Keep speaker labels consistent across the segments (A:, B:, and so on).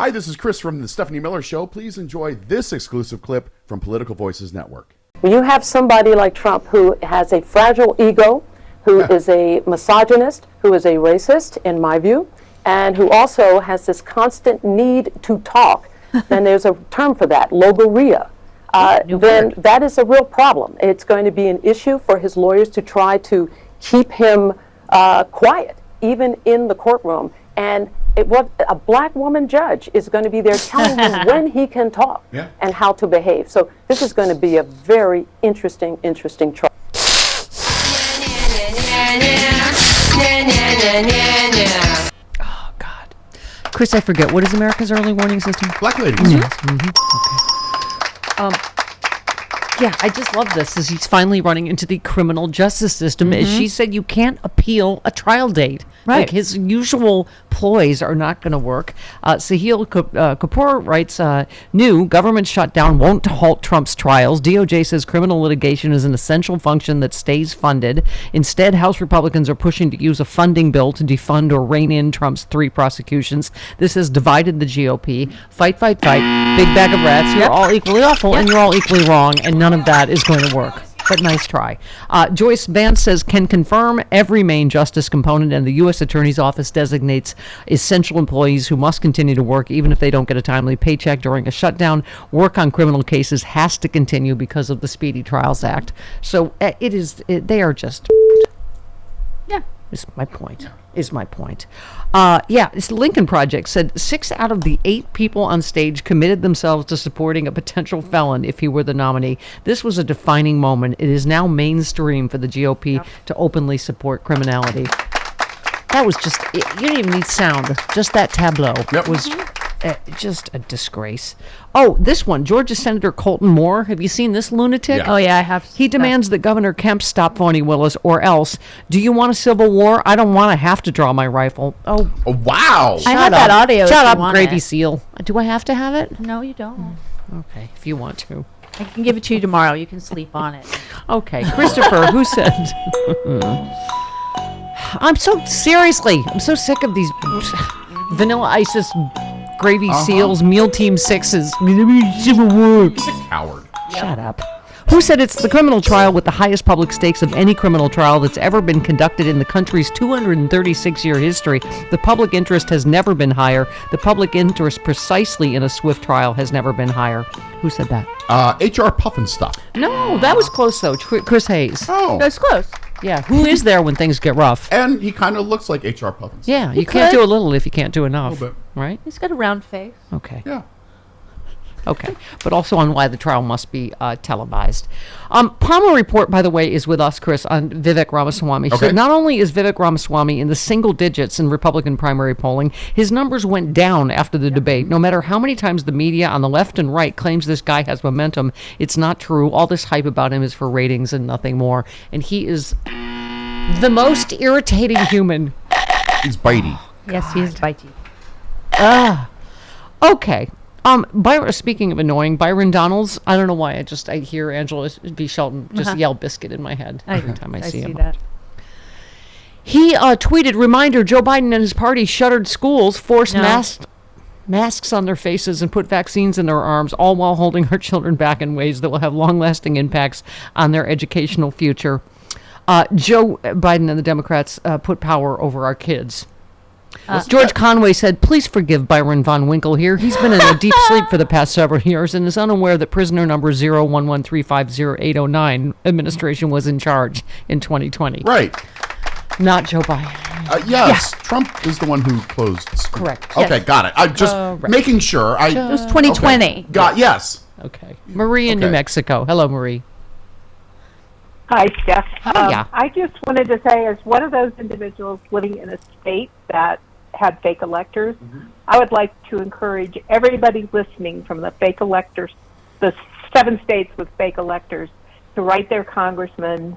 A: Hi, this is Chris from the Stephanie Miller Show. Please enjoy this exclusive clip from Political Voices Network.
B: You have somebody like Trump who has a fragile ego, who is a misogynist, who is a racist, in my view, and who also has this constant need to talk. Then there's a term for that, logorrhea. Then that is a real problem. It's going to be an issue for his lawyers to try to keep him quiet, even in the courtroom. And what a black woman judge is going to be there telling him when he can talk and how to behave. So this is going to be a very interesting trial.
C: Oh, God. Chris, I forget. What is America's early warning system?
A: Black ladies.
C: Okay. Yeah, I just love this as he's finally running into the criminal justice system. As she said, you can't appeal a trial date.
D: Right.
C: Like his usual ploys are not going to work. Sahil Kapoor writes, new government shutdown won't halt Trump's trials. DOJ says criminal litigation is an essential function that stays funded. Instead, House Republicans are pushing to use a funding bill to defund or rein in Trump's 3 prosecutions. This has divided the GOP. Fight, fight, fight. Big bag of rats. You're all equally awful and you're all equally wrong, and none of that is going to work. But nice try. Joyce Vance says, can confirm every main justice component, and the U.S. Attorney's Office designates essential employees who must continue to work even if they don't get a timely paycheck during a shutdown. Work on criminal cases has to continue because of the Speedy Trials Act. So they are just...
D: Yeah.
C: Is my point. This Lincoln Project said 6 out of the 8 people on stage committed themselves to supporting a potential felon if he were the nominee. This was a defining moment. It is now mainstream for the GOP to openly support criminality. That was just, you didn't even need sound. Just that tableau was just a disgrace. Oh, this one, Georgia Senator Colton Moore. Have you seen this lunatic?
D: Oh, yeah, I have.
C: He demands that Governor Kemp stop Phony Willis, or else, do you want a civil war? I don't want to have to draw my rifle. Oh,
A: wow.
D: I have that audio.
C: Shut up, Gravy Seal. Do I have to have it?
D: No, you don't.
C: Okay, if you want to.
D: I can give it to you tomorrow. You can sleep on it.
C: Okay, Christopher, who said... I'm so sick of these Vanilla ISIS Gravy Seals, Meal Team 6s. Civil war.
A: He's a coward.
C: Shut up. Who said it's the criminal trial with the highest public stakes of any criminal trial that's ever been conducted in the country's 236-year history? The public interest has never been higher. The public interest precisely in a swift trial has never been higher. Who said that?
A: H.R. Pufnstuf.
C: No, that was close, though. Chris Hayes.
A: Oh.
D: That's close.
C: Yeah, who is there when things get rough?
A: And he kind of looks like H.R. Pufnstuf.
C: Yeah, you can't do a little if you can't do enough.
A: A little bit.
C: Right?
D: He's got a round face.
C: Okay.
A: Yeah.
C: Okay, but also on why the trial must be televised. Palmer Report, by the way, is with us, Chris, on Vivek Ramaswamy.
A: Okay.
C: So not only is Vivek Ramaswamy in the single digits in Republican primary polling, his numbers went down after the debate. No matter how many times the media on the left and right claims this guy has momentum, it's not true. All this hype about him is for ratings and nothing more. And he is the most irritating human.
A: He's bitey.
D: Yes, he is bitey.
C: Okay. Speaking of annoying, Byron Donalds, I don't know why, I hear Angela V. Shelton just yell biscuit in my head every time I see him.
D: That.
C: He tweeted, reminder, Joe Biden and his party shuttered schools, forced masks on their faces, and put vaccines in their arms, all while holding our children back in ways that will have long-lasting impacts on their educational future. Joe Biden and the Democrats put power over our kids. George Conway said, please forgive Byron Von Winkle here. He's been in a deep sleep for the past several years and is unaware that prisoner number 011350809 administration was in charge in 2020.
A: Right.
C: Not Joe Biden.
A: Yes, Trump is the one who closed school.
C: Correct.
A: Okay, got it. I'm just making sure.
D: It was 2020.
A: Okay. Yes.
C: Okay. Marie in New Mexico. Hello, Marie.
E: Hi, Steph.
C: Yeah.
E: I just wanted to say, as one of those individuals living in a state that had fake electors, I would like to encourage everybody listening from the fake electors, the 7 states with fake electors, to write their congressman,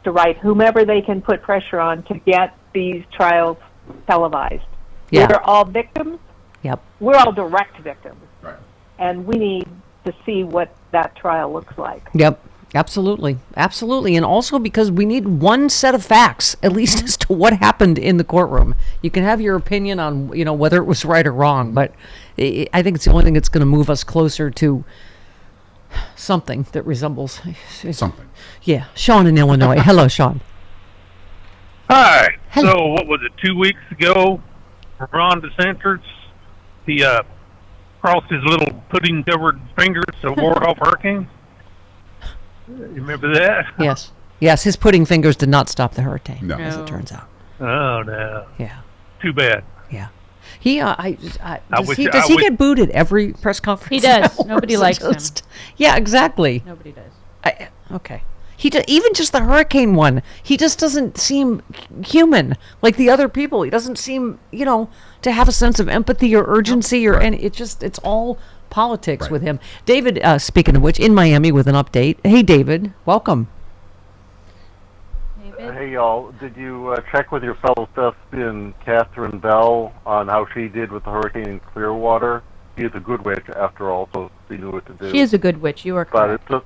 E: to write whomever they can put pressure on to get these trials televised.
C: Yeah.
E: We're all victims.
C: Yep.
E: We're all direct victims.
A: Right.
E: And we need to see what that trial looks like.
C: Yep. Absolutely. Absolutely. And also because we need one set of facts, at least as to what happened in the courtroom. You can have your opinion on, whether it was right or wrong, but I think it's the only thing that's going to move us closer to something that resembles
A: Something.
C: Yeah. Sean in Illinois. Hello, Sean.
F: Hi.
C: Hello.
F: So, what was it, 2 weeks ago? Ron DeSantis, he crossed his little pudding-covered fingers to ward off hurricanes. You remember that?
C: Yes. Yes, his pudding fingers did not stop the hurricane,
A: No.
C: as it turns out.
F: Oh, no.
C: Yeah.
F: Too bad.
C: Yeah. He, does he
F: wish-
C: get booed at every press conference?
D: He does.
C: now, or
D: Nobody
C: is it
D: likes him.
C: Yeah, exactly.
D: Nobody does.
C: Okay. Even just the hurricane one, he just doesn't seem human like the other people. He doesn't seem, to have a sense of empathy or urgency and it's all politics
A: Right.
C: with him. David, speaking of which, in Miami with an update. Hey, David, welcome.
G: Hey, y'all. Did you check with your fellow thespian, Catherine Bell, on how she did with the hurricane in Clearwater? She is a good witch, after all, so she knew what to do.
D: She is a good witch. You are
G: But
D: correct.
G: it's just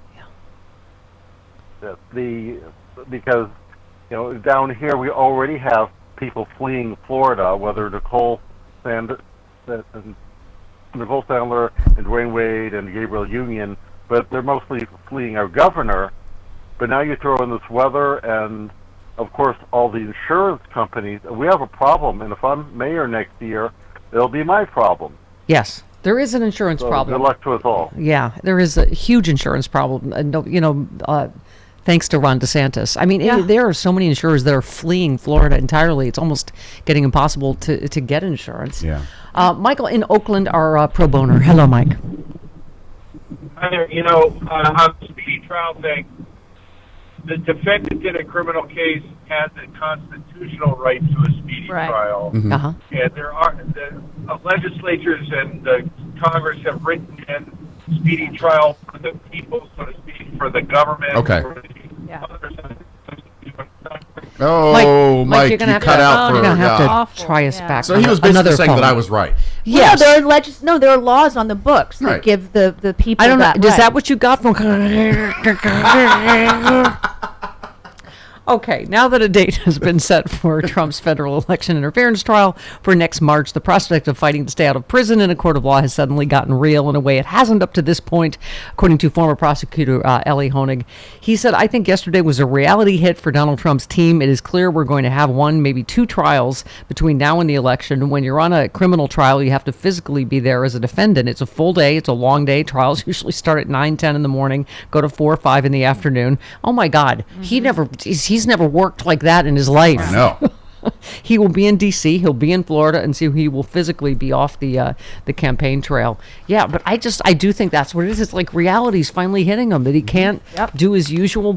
G: because, down here we already have people fleeing Florida, whether Nicole Sandler and Dwayne Wade and Gabriel Union, but they're mostly fleeing our governor. But now you throw in this weather and, of course, all the insurance companies. We have a problem, and if I'm mayor next year, it'll be my problem.
C: Yes, there is an insurance
G: So
C: problem.
G: good luck to us all.
C: Yeah, there is a huge insurance problem. Thanks to Ron DeSantis. I mean, there are so many insurers that are fleeing Florida entirely. It's almost getting impossible to get insurance.
A: Yeah.
C: Michael in Oakland, our pro boner. Hello, Mike.
H: Hi there. On the speedy trial thing, the defendant in a criminal case has a constitutional right to a speedy
D: Right.
H: trial.
C: Uh-huh.
H: And there are the legislatures and the Congress have written in speedy trial for the people, so to speak, for the government.
A: Okay.
H: For the
D: Yeah.
H: others.
A: Oh, Mike,
C: you're gonna
A: you
C: have
A: cut
C: to,
A: out for
C: you're gonna have to
D: Awful,
C: try us
D: yeah.
C: back.
A: So
C: on
A: he was basically
C: another
A: saying
C: phone.
A: that I was right.
C: Yes.
D: No, there are laws on the books that
A: Right.
D: give the people
C: I don't know.
D: that
C: Is
D: right.
C: that what you got from? Okay, now that a date has been set for Trump's federal election interference trial for next March, the prospect of fighting to stay out of prison in a court of law has suddenly gotten real in a way it hasn't up to this point, according to former prosecutor Ellie Honig. He said, I think yesterday was a reality hit for Donald Trump's team. It is clear we're going to have one, maybe two trials between now and the election. When you're on a criminal trial, you have to physically be there as a defendant. It's a full day. It's a long day. Trials usually start at 9, 10 in the morning, go to 4 or 5 in the afternoon. Oh, my God. He's never worked like that in his life.
A: I know.
C: He will be in D.C., he'll be in Florida, and so he will physically be off the campaign trail. Yeah, but I do think that's what it is. It's like reality's finally hitting him, that he can't do his usual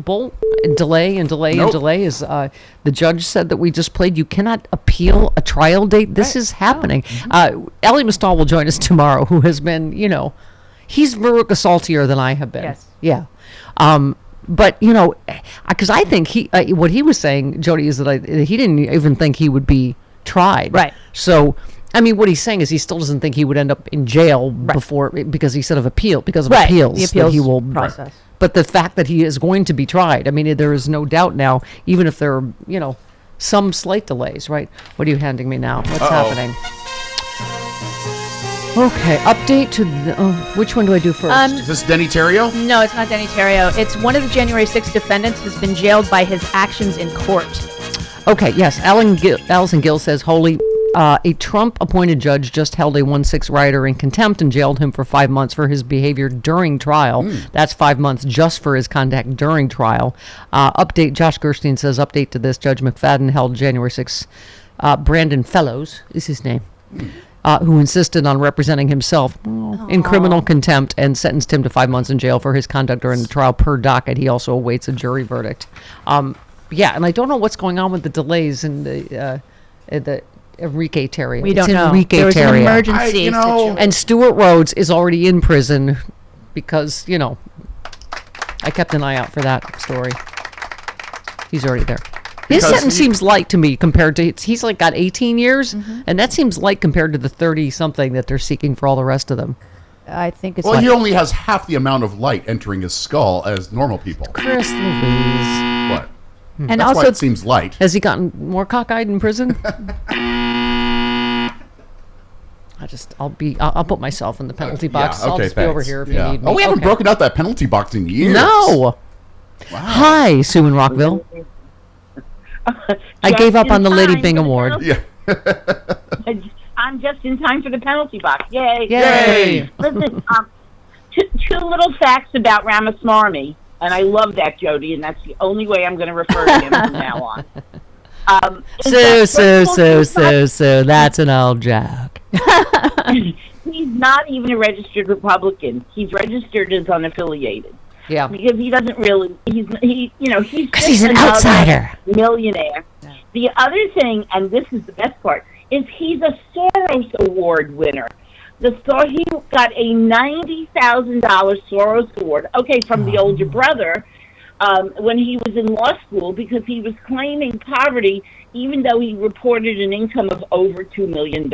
C: delay and delay and
A: Nope.
C: delay. As the judge said that we just played, you cannot appeal a trial date. This is happening. Ellie Mistal will join us tomorrow, who has been, he's Veruca saltier than I have been.
D: Yes.
C: Yeah. But because I think what he was saying, Jody, is that he didn't even think he would be tried.
D: Right.
C: So, I mean, what he's saying is he still doesn't think he would end up in jail because he said because of
D: Right.
C: appeals.
D: The
C: that
D: appeals
C: he will
D: process.
C: But the fact that he is going to be tried, I mean, there is no doubt now, even if there are some slight delays. Right? What are you handing me now? What's happening? Okay, update to which one do I do first?
A: Is this Denny Terrio?
D: No, it's not Denny Terrio. It's one of the January 6th defendants has been jailed by his actions in court.
C: Okay, yes. Allison Gill says, a Trump-appointed judge just held a 1-6 rioter in contempt and jailed him for 5 months for his behavior during trial. That's 5 months just for his conduct during trial. Update, Josh Gerstein says, update to this, Judge McFadden held January 6th. Brandon Fellows is his name. Who insisted on representing himself in criminal contempt and sentenced him to 5 months in jail for his conduct during the trial per docket. He also awaits a jury verdict. And I don't know what's going on with the delays in the Enrique Terrio.
D: We don't
C: It's
D: know.
C: Enrique
D: There was an
C: Terrio.
D: emergency situation.
C: And Stuart Rhodes is already in prison because, I kept an eye out for that story. He's already there. His
A: Because
C: sentence seems light to me compared to, he's like got 18 years, and that seems light compared to the 30-something that they're seeking for all the rest of them.
D: I think it's
A: Well,
D: like,
A: he only has half the amount of light entering his skull as normal people.
C: Chris Louise.
A: What?
D: and
A: That's
D: also
A: why it seems light.
C: Has he gotten more cockeyed in prison? I'll put myself in the penalty box.
A: Yeah,
C: I'll
A: okay,
C: just be over
A: thanks.
C: here if
A: Yeah.
C: you need me.
A: Oh, we haven't
C: Okay.
A: broken out that penalty box in years.
C: No.
A: Wow.
C: Hi, Sue in Rockville. I gave up on the Lady Bing Award.
A: Yeah.
I: I'm just in time for the penalty box. Yay!
C: Yay!
I: Listen, two little facts about Ramaswamy, and I love that, Jody, and that's the only way I'm going to refer to him from now on.
C: So, that's an old joke.
I: He's not even a registered Republican. He's registered as unaffiliated.
C: Yeah.
I: Because he doesn't really, he's
C: Because he's an outsider.
I: Millionaire. Yeah. The other thing, and this is the best part, is he's a Soros Award winner. He got a $90,000 Soros Award, from the older brother, when he was in law school, because he was claiming poverty, even though he reported an income of over $2 million.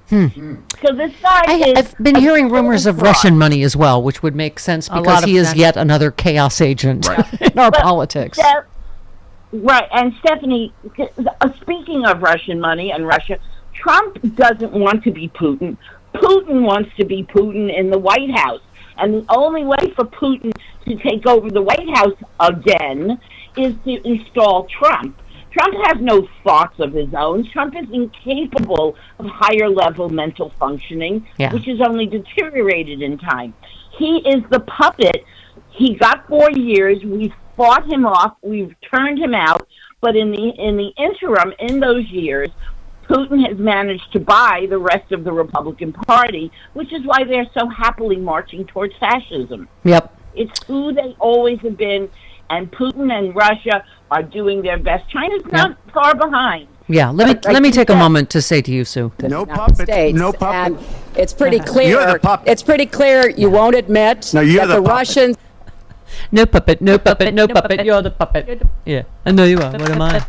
I: So this guy
C: I've been hearing rumors of Russian money as well, which would make sense because he is yet another chaos agent in our politics.
I: Right, and Stephanie, speaking of Russian money and Russia, Trump doesn't want to be Putin. Putin wants to be Putin in the White House. And the only way for Putin to take over the White House again is to install Trump. Trump has no thoughts of his own. Trump is incapable of higher-level mental functioning, which has only deteriorated in time. He is the puppet. He got 4 years. We've fought him off. We've turned him out. But in the interim, in those years, Putin has managed to buy the rest of the Republican Party, which is why they're so happily marching towards fascism.
C: Yep.
I: It's who they always have been, and Putin and Russia are doing their best. China's not far behind.
C: Yeah, let me take a moment to say to you, Sue.
J: No puppet. No puppet.
K: And it's pretty clear.
J: You're the puppet.
K: It's pretty clear you won't admit
J: No, you're
K: that
J: the
K: the
J: puppet.
K: Russians.
C: No puppet, no puppet, no puppet. You're the puppet. Yeah, I know you are. What am I?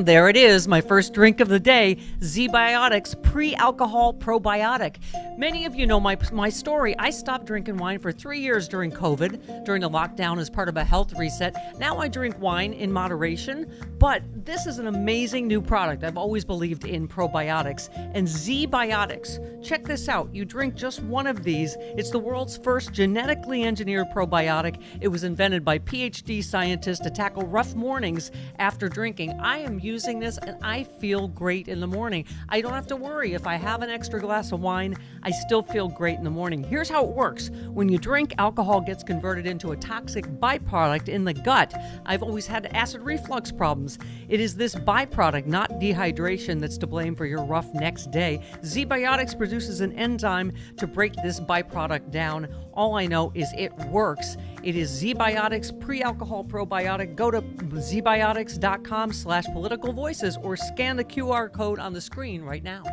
C: There it is, my first drink of the day, Z-Biotics Pre-Alcohol Probiotic. Many of you know my story. I stopped drinking wine for 3 years during COVID, during the lockdown as part of a health reset. Now I drink wine in moderation, but this is an amazing new product. I've always believed in probiotics. And Z-Biotics, check this out. You drink just one of these. It's the world's first genetically engineered probiotic. It was invented by PhD scientists to tackle rough mornings after drinking. I am using this and I feel great in the morning. I don't have to worry if I have an extra glass of wine, I still feel great in the morning. Here's how it works. When you drink, alcohol gets converted into a toxic byproduct in the gut. I've always had acid reflux problems. It is this byproduct, not dehydration, that's to blame for your rough next day. Z-Biotics produces an enzyme to break this byproduct down. All I know is it works. It is Z-Biotics Pre-Alcohol Probiotic. Go to zbiotics.com/politicalvoices or scan the QR code on the screen right now.